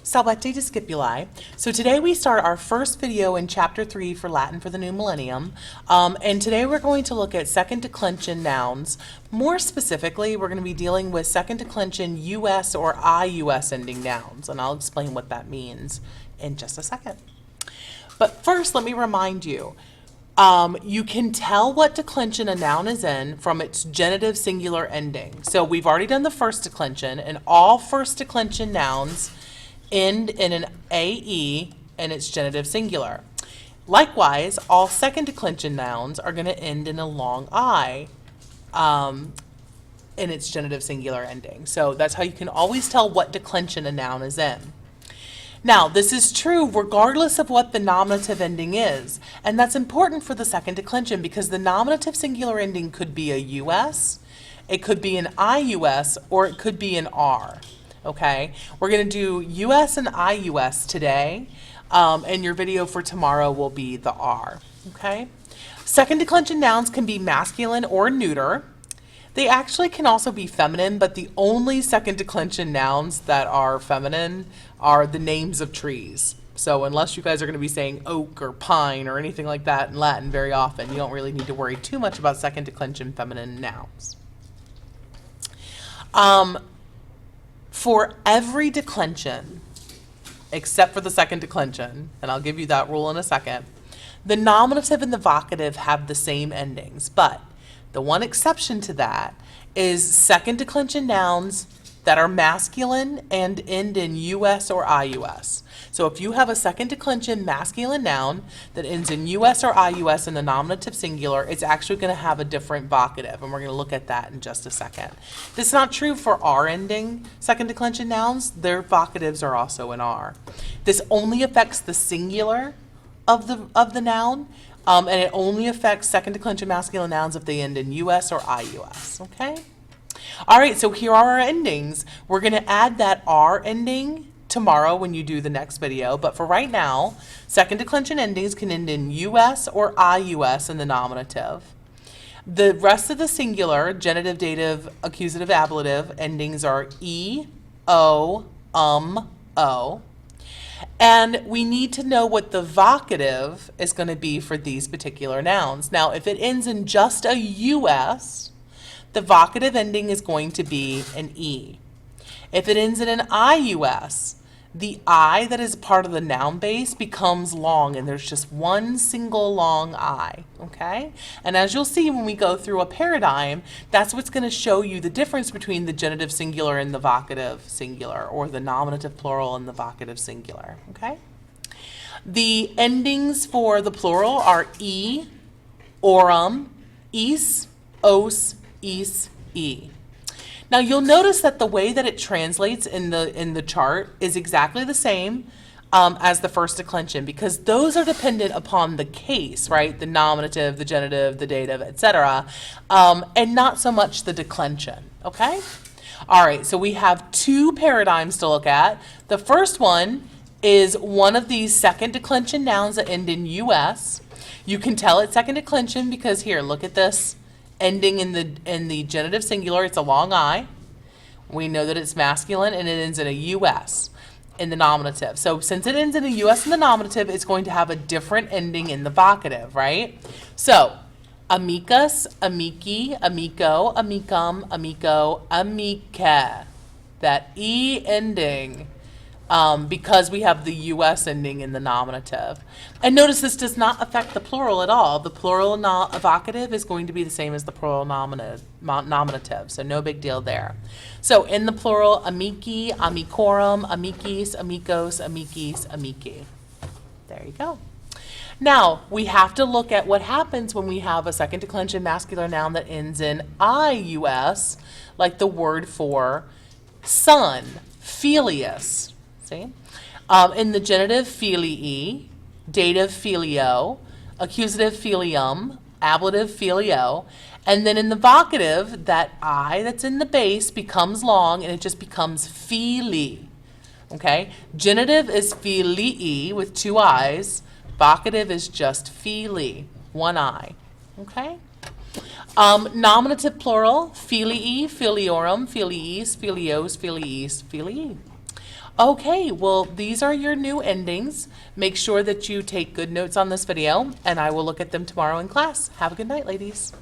Salvete discipuli. So today we start our first video in Chapter 3 for Latin for the New Millennium. And today we're going to look at second declension nouns. More specifically, we're going to be dealing with second declension US or IUS ending nouns. And I'll explain what that means in just a second. But first, let me remind you, you can tell what declension a noun is in from its genitive singular ending. So we've already done the first declension, and all first declension nouns end in an AE and its genitive singular. Likewise, all second declension nouns are going to end in a long I in its genitive singular ending. So that's how you can always tell what declension a noun is in. Now, this is true regardless of what the nominative ending is, and that's important for the second declension because the nominative singular ending could be a US, it could be an IUS, or it could be an R. Okay, we're going to do US and IUS today, and your video for tomorrow will be the R. Okay, second declension nouns can be masculine or neuter. They actually can also be feminine, but the only second declension nouns that are feminine are the names of trees. So unless you guys are going to be saying oak or pine or anything like that in Latin very often, you don't really need to worry too much about second declension feminine nouns. For every declension, except for the second declension, and I'll give you that rule in a second, the nominative and the vocative have the same endings, but the one exception to that is second declension nouns that are masculine and end in US or IUS. So if you have a second declension masculine noun that ends in US or IUS in the nominative singular, it's actually going to have a different vocative, and we're going to look at that in just a second. This is not true for R ending second declension nouns. Their vocatives are also in R. This only affects the singular of the noun, and it only affects second declension masculine nouns if they end in US or IUS, okay? All right, so here are our endings. We're going to add that R ending tomorrow when you do the next video, but for right now, second declension endings can end in US or IUS in the nominative. The rest of the singular, genitive, dative, accusative, ablative endings are E, O, O. And we need to know what the vocative is going to be for these particular nouns. Now, if it ends in just a US, the vocative ending is going to be an E. If it ends in an IUS, the I that is part of the noun base becomes long, and there's just one single long I, okay? And as you'll see when we go through a paradigm, that's what's going to show you the difference between the genitive singular and the vocative singular, or the nominative plural and the vocative singular, okay? The endings for the plural are E, orum, is, os, is, e. Now you'll notice that the way that it translates in the chart is exactly the same as the first declension, because those are dependent upon the case, right? The nominative, the genitive, the dative, etc., and not so much the declension, okay? All right, so we have two paradigms to look at. The first one is one of these second declension nouns that end in US. You can tell it's second declension because here, look at this. Ending in the genitive singular, it's a long I. We know that it's masculine, and it ends in a US in the nominative. So since it ends in a US in the nominative, it's going to have a different ending in the vocative, right? So amicus, amici, amico, amicum, amico, amica. That E ending, because we have the US ending in the nominative. And notice this does not affect the plural at all. The plural vocative is going to be the same as the plural nominative, so no big deal there. So in the plural, amici, amicorum, amicis, amicos, amicis, amici. There you go. Now, we have to look at what happens when we have a second declension masculine noun that ends in IUS, like the word for son, filius. See? In the genitive, filii, dative, filio, accusative, filium, ablative, filio, and then in the vocative, that I that's in the base becomes long, and it just becomes fili. Okay? Genitive is filii with two I's. Vocative is just fili, one I. Okay? Nominative plural, filii, filiorum, filiis, filios, filiis, filii. Okay, well, these are your new endings. Make sure that you take good notes on this video, and I will look at them tomorrow in class. Have a good night, ladies.